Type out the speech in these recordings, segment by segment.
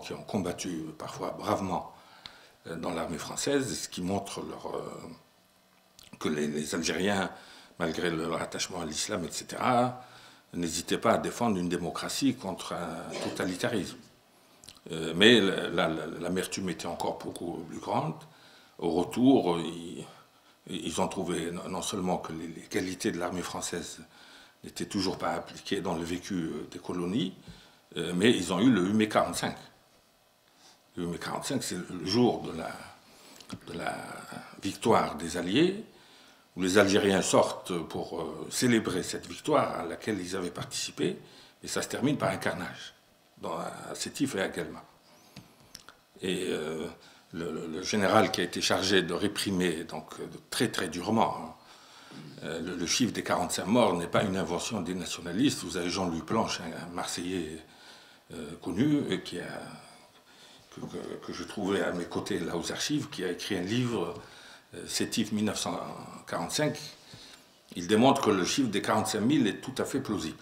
qui ont combattu parfois bravement dans l'armée française, ce qui montre que les Algériens, malgré leur attachement à l'islam, etc., n'hésitaient pas à défendre une démocratie contre un totalitarisme. Mais l'amertume était encore beaucoup plus grande. Au retour, ils ont trouvé non seulement que les qualités de l'armée française n'étaient toujours pas appliquées dans le vécu des colonies, mais ils ont eu le 8 mai 45. Le 8 mai 45, c'est le jour de la victoire des Alliés, où les Algériens sortent pour célébrer cette victoire à laquelle ils avaient participé, et ça se termine par un carnage à Sétif et à Guelma. Et le général qui a été chargé de réprimer donc, très très durement le chiffre des 45 morts n'est pas une invention des nationalistes. Vous avez Jean-Louis Planche, un Marseillais connu, que je trouvais à mes côtés là aux archives, qui a écrit un livre, Sétif 1945. Il démontre que le chiffre des 45 000 est tout à fait plausible.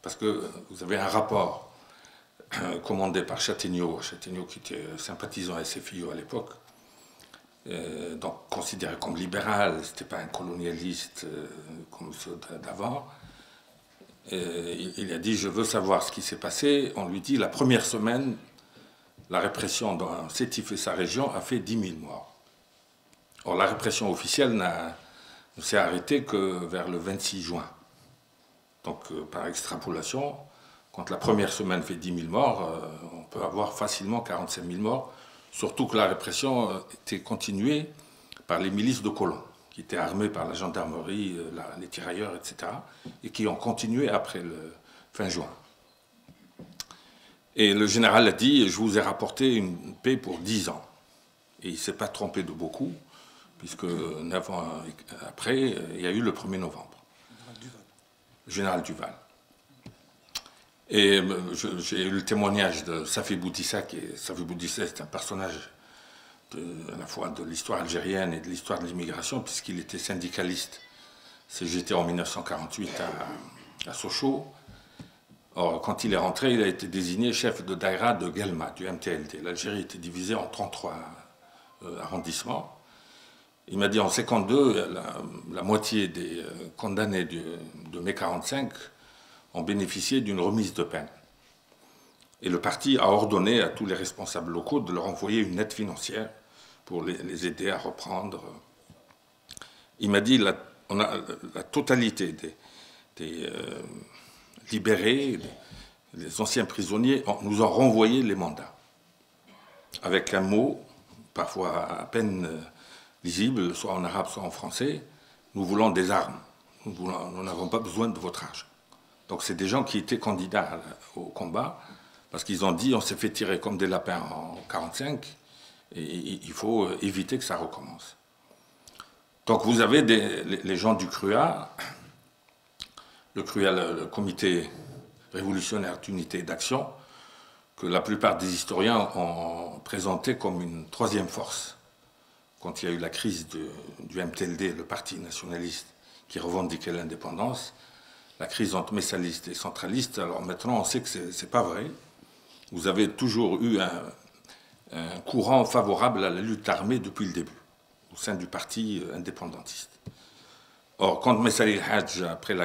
Parce que vous avez un rapport commandé par Châtaigneau qui était sympathisant SFIO à l'époque, donc considéré comme libéral, c'était pas un colonialiste comme ceux d'avant. Il a dit « Je veux savoir ce qui s'est passé ». On lui dit « La première semaine, la répression dans Sétif et sa région a fait 10 000 morts ». Or, la répression officielle ne s'est arrêtée que vers le 26 juin. Donc, par extrapolation, quand la première semaine fait 10 000 morts, on peut avoir facilement 45 000 morts, surtout que la répression était continuée par les milices de colons, qui étaient armées par la gendarmerie, les tirailleurs, etc., et qui ont continué après le fin juin. Et le général a dit « Je vous ai rapporté une paix pour 10 ans ». Et il ne s'est pas trompé de beaucoup, puisque 9 ans après, il y a eu le 1er novembre. Le général Duval. Et j'ai eu le témoignage de Safi Boutissa, Safi Boutissa est un personnage à la fois de l'histoire algérienne et de l'histoire de l'immigration, puisqu'il était syndicaliste CGT en 1948 à Sochaux. Or, quand il est rentré, il a été désigné chef de Daïra de Guelma, du MTLD. L'Algérie était divisée en 33 arrondissements. Il m'a dit en 1952, la moitié des condamnés de mai 45 ont bénéficié d'une remise de peine. Et le parti a ordonné à tous les responsables locaux de leur envoyer une aide financière pour les aider à reprendre. Il m'a dit on a la totalité des libérés, les anciens prisonniers, nous ont renvoyé les mandats. Avec un mot, parfois à peine lisible, soit en arabe, soit en français, nous voulons des armes. Nous n'avons pas besoin de votre argent. Donc c'est des gens qui étaient candidats au combat, parce qu'ils ont dit on s'est fait tirer comme des lapins en 1945, et il faut éviter que ça recommence. Donc vous avez les gens du CRUA, le comité révolutionnaire d'unité et d'action, que la plupart des historiens ont présenté comme une troisième force. Quand il y a eu la crise du MTLD, le parti nationaliste qui revendiquait l'indépendance, la crise entre messalistes et centralistes, alors maintenant on sait que ce n'est pas vrai. Vous avez toujours eu un courant favorable à la lutte armée depuis le début, au sein du parti indépendantiste. Or, quand Messali Hadj, après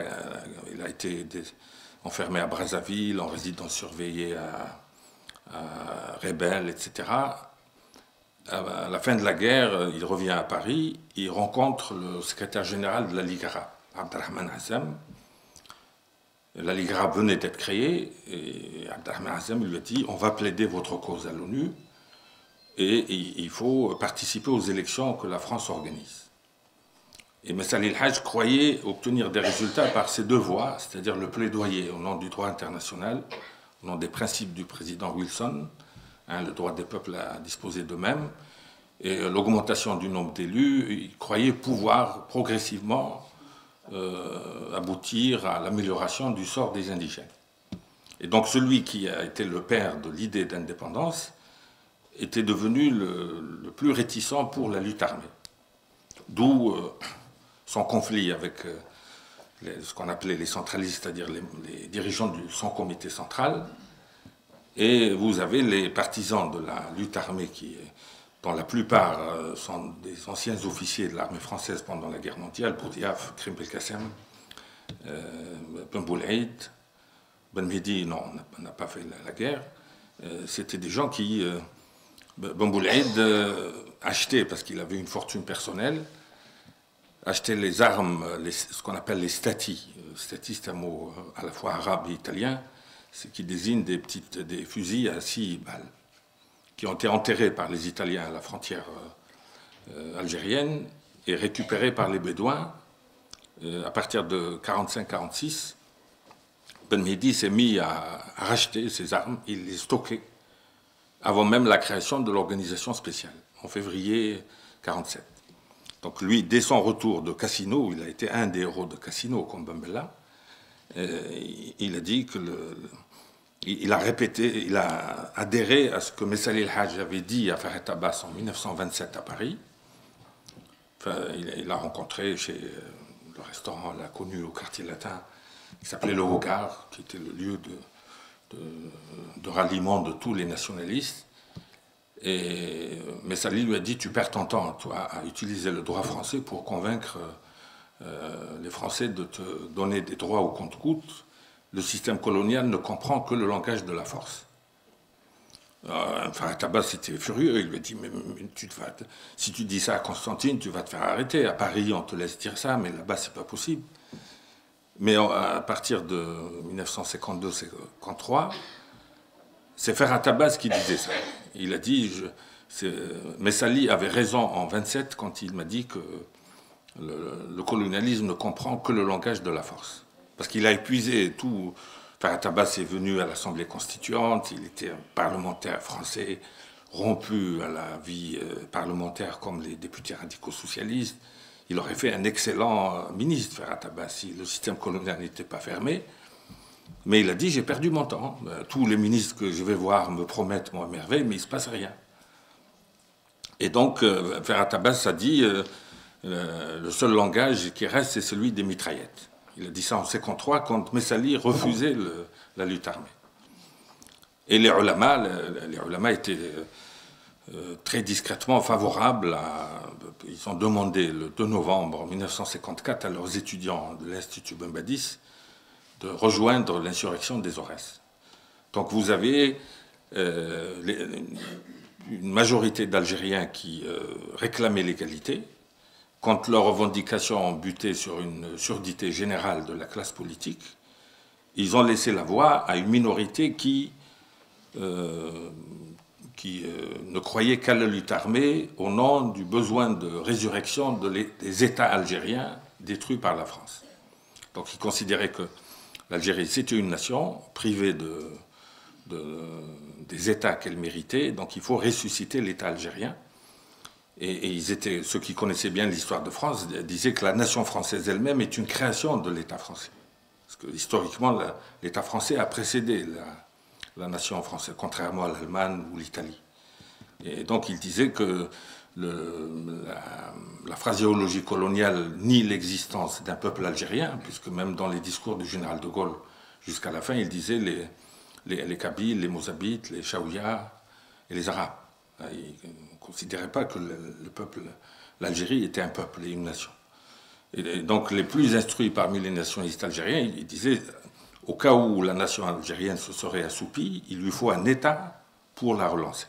il a été enfermé à Brazzaville, en résidence surveillée à Rebelle, etc., à la fin de la guerre, il revient à Paris, il rencontre le secrétaire général de la Ligue arabe, Abdelrahman Azem. La Ligue arabe venait d'être créée, et Abdelrahman Azem lui a dit « On va plaider votre cause à l'ONU, et il faut participer aux élections que la France organise. » Et Messali El-Hadj croyait obtenir des résultats par ces deux voies, c'est-à-dire le plaidoyer au nom du droit international, au nom des principes du président Wilson, le droit des peuples à disposer d'eux-mêmes, et l'augmentation du nombre d'élus. Il croyait pouvoir progressivement aboutir à l'amélioration du sort des indigènes. Et donc celui qui a été le père de l'idée d'indépendance était devenu le plus réticent pour la lutte armée. D'où son conflit avec ce qu'on appelait les centralistes, c'est-à-dire les dirigeants de son comité central, Et vous avez les partisans de la lutte armée dont la plupart sont des anciens officiers de l'armée française pendant la guerre mondiale, Boudiaf, Krim Belkacem, Ben Boulaïd, Ben Mehdi, non, on n'a pas fait la guerre. C'était des gens qui, Ben Boulaïd, achetait, parce qu'il avait une fortune personnelle, achetait les armes, ce qu'on appelle les stati. Stati, c'est un mot à la fois arabe et italien, qui désigne des fusils à 6 balles, qui ont été enterrés par les Italiens à la frontière algérienne et récupérés par les Bédouins à partir de 45-46. Ben Mehdi s'est mis à racheter ces armes, il les stockait avant même la création de l'organisation spéciale, en février 1947. Donc lui, dès son retour de Cassino, il a été un des héros de Cassino, comme Ben Bella, il a dit que il a répété, il a adhéré à ce que Messali El-Hajj avait dit à Farhat Abbas en 1927 à Paris. Enfin, il l'a rencontré chez le restaurant, l'a connu au quartier latin, qui s'appelait Le Hogar, qui était le lieu de ralliement de tous les nationalistes. Et Messali lui a dit, tu perds ton temps, toi, à utiliser le droit français pour convaincre les Français de te donner des droits au compte-gouttes. Le système colonial ne comprend que le langage de la force. Farhat Abbas était furieux, il lui a dit, mais si tu dis ça à Constantine, tu vas te faire arrêter. À Paris, on te laisse dire ça, mais là-bas, c'est pas possible. Mais à partir de 1952-53, c'est Farhat Abbas qui disait ça. Il a dit, Messali avait raison en 27 quand il m'a dit que le colonialisme ne comprend que le langage de la force. Parce qu'il a épuisé tout. Farhat Abbas est venu à l'Assemblée constituante, il était un parlementaire français, rompu à la vie parlementaire comme les députés radicaux socialistes. Il aurait fait un excellent ministre, Farhat Abbas, si le système colonial n'était pas fermé. Mais il a dit, j'ai perdu mon temps. Tous les ministres que je vais voir me promettent moi merveille, mais il ne se passe rien. Et donc, Farhat Abbas a dit, le seul langage qui reste, c'est celui des mitraillettes. Il a dit ça en 1953 quand Messali refusait la lutte armée. Et les ulama étaient très discrètement favorables ils ont demandé le 2 novembre 1954 à leurs étudiants de l'Institut Ben Badis de rejoindre l'insurrection des Aurès. Donc vous avez une majorité d'Algériens qui réclamaient l'égalité, quand leurs revendications ont buté sur une surdité générale de la classe politique, ils ont laissé la voie à une minorité qui ne croyait qu'à la lutte armée au nom du besoin de résurrection des États algériens détruits par la France. Donc ils considéraient que l'Algérie, c'était une nation privée des États qu'elle méritait, donc il faut ressusciter l'État algérien. Et ceux qui connaissaient bien l'histoire de France disaient que la nation française elle-même est une création de l'État français. Parce que historiquement, l'État français a précédé la nation française, contrairement à l'Allemagne ou l'Italie. Et donc ils disaient que la phraséologie coloniale nie l'existence d'un peuple algérien, puisque même dans les discours du général de Gaulle jusqu'à la fin, il disait les Kabyles, les Mozabites, les Chaouïas et les Arabes. Il ne considérait pas que l'Algérie était un peuple et une nation. Et donc les plus instruits parmi les nationalistes algériens, ils disaient, au cas où la nation algérienne se serait assoupie, il lui faut un État pour la relancer.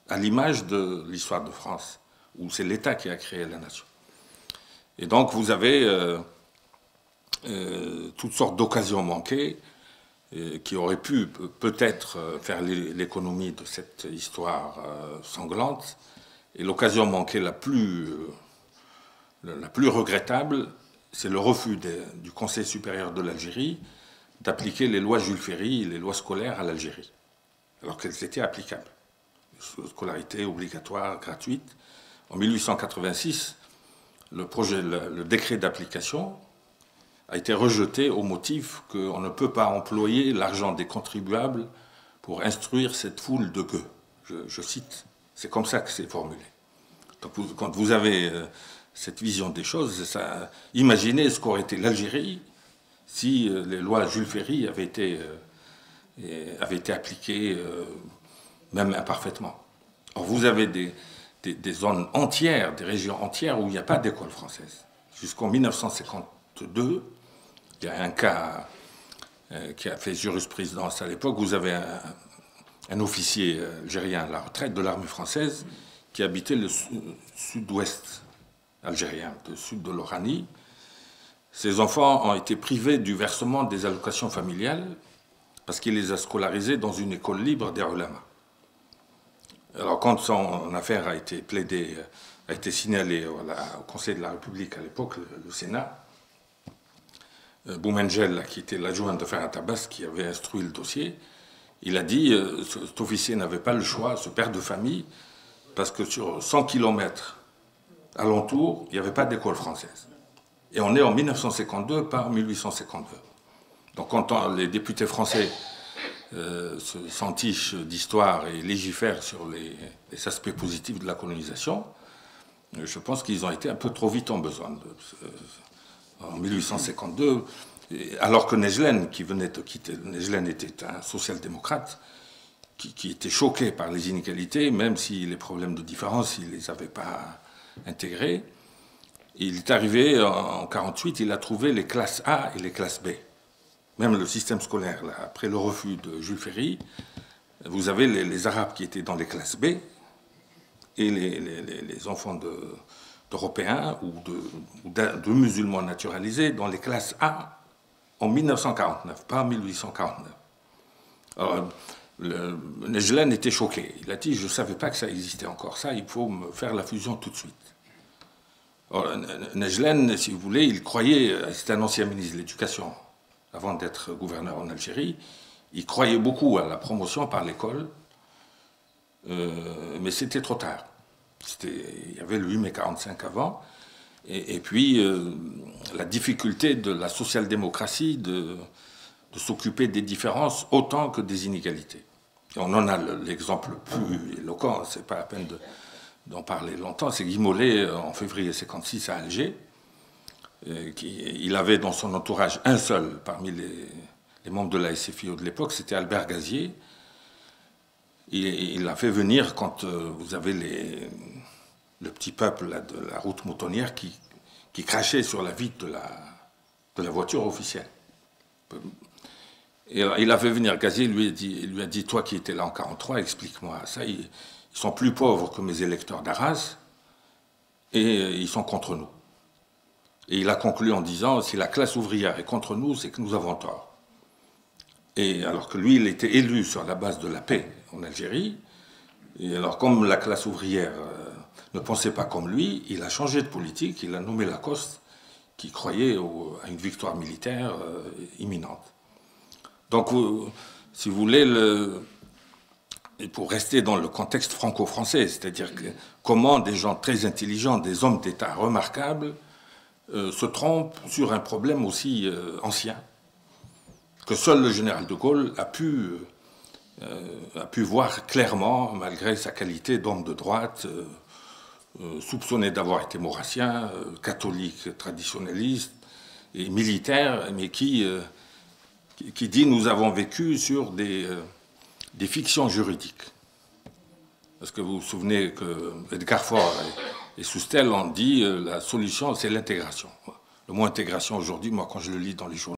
À l'image de l'histoire de France, où c'est l'État qui a créé la nation. Et donc vous avez toutes sortes d'occasions manquées qui auraient pu peut-être faire l'économie de cette histoire sanglante. Et l'occasion manquée la plus regrettable, c'est le refus du Conseil supérieur de l'Algérie d'appliquer les lois Jules Ferry, les lois scolaires à l'Algérie, alors qu'elles étaient applicables. Scolarité obligatoire, gratuite. En 1886, le décret d'application a été rejeté au motif qu'on ne peut pas employer l'argent des contribuables pour instruire cette foule de gueux. Je cite, c'est comme ça que c'est formulé. Donc quand vous avez cette vision des choses, imaginez ce qu'aurait été l'Algérie si les lois Jules Ferry avaient été avait été appliquée, même imparfaitement. Or, vous avez des zones entières, des régions entières où il n'y a pas d'école française. Jusqu'en 1952, il y a un cas qui a fait jurisprudence à l'époque. Vous avez un officier algérien à la retraite de l'armée française qui habitait le sud-ouest algérien, le sud de l'Oranie. Ses enfants ont été privés du versement des allocations familiales parce qu'il les a scolarisés dans une école libre des ulama. Alors quand son affaire a été plaidée, a été signalée au Conseil de la République à l'époque, le Sénat, Boumengel, qui était l'adjoint de Ferhat Abbas, qui avait instruit le dossier, il a dit cet officier n'avait pas le choix, ce père de famille, parce que sur 100 km alentour, il n'y avait pas d'école française. Et on est en 1952, pas en 1852. Donc quand les députés français s'entichent d'histoire et légifèrent sur les aspects positifs de la colonisation, je pense qu'ils ont été un peu trop vite en besogne. En 1852, alors que Nejlen, qui venait de quitter, Nejlen était un social-démocrate qui était choqué par les inégalités, même si les problèmes de différence, il ne les avait pas intégrés. Il est arrivé en 1948, il a trouvé les classes A et les classes B. Même le système scolaire, là, après le refus de Jules Ferry, vous avez les Arabes qui étaient dans les classes B et les enfants d'Européens ou de musulmans naturalisés dans les classes A en 1949, pas en 1849. Alors, Nejlen était choqué. Il a dit, je ne savais pas que ça existait encore, ça, il faut me faire la fusion tout de suite. Nejlen, si vous voulez, il croyait, c'était un ancien ministre de l'Éducation, avant d'être gouverneur en Algérie, il croyait beaucoup à la promotion par l'école, mais c'était trop tard. Il y avait le 8 mai 1945 avant, et puis la difficulté de la social-démocratie de s'occuper des différences autant que des inégalités. Et on en a l'exemple le plus éloquent, c'est pas la peine d'en parler longtemps, c'est Guy Mollet en février 1956 à Alger. Il avait dans son entourage un seul parmi les membres de la SFIO de l'époque, c'était Albert Gazier. Il l'a fait venir quand vous avez le petit peuple là, de la route moutonnière qui crachait sur la vitre de la voiture officielle. Et il a fait venir Gazier, il lui a dit, toi qui étais là en 1943, explique-moi ça, ils sont plus pauvres que mes électeurs d'Arras et ils sont contre nous. Et il a conclu en disant, si la classe ouvrière est contre nous, c'est que nous avons tort. Et alors que lui, il était élu sur la base de la paix en Algérie, et alors comme la classe ouvrière ne pensait pas comme lui, il a changé de politique, il a nommé Lacoste, qui croyait à une victoire militaire imminente. Donc, si vous voulez, pour rester dans le contexte franco-français, c'est-à-dire que comment des gens très intelligents, des hommes d'État remarquables, se trompent sur un problème aussi ancien, que seul le général de Gaulle a pu voir clairement, malgré sa qualité d'homme de droite, soupçonné d'avoir été maurassien, catholique, traditionnaliste et militaire, mais qui dit nous avons vécu sur des fictions juridiques. Parce que vous vous souvenez que Edgar Faure et Soustelle ont dit la solution c'est l'intégration. Le mot intégration aujourd'hui, moi quand je le lis dans les journaux,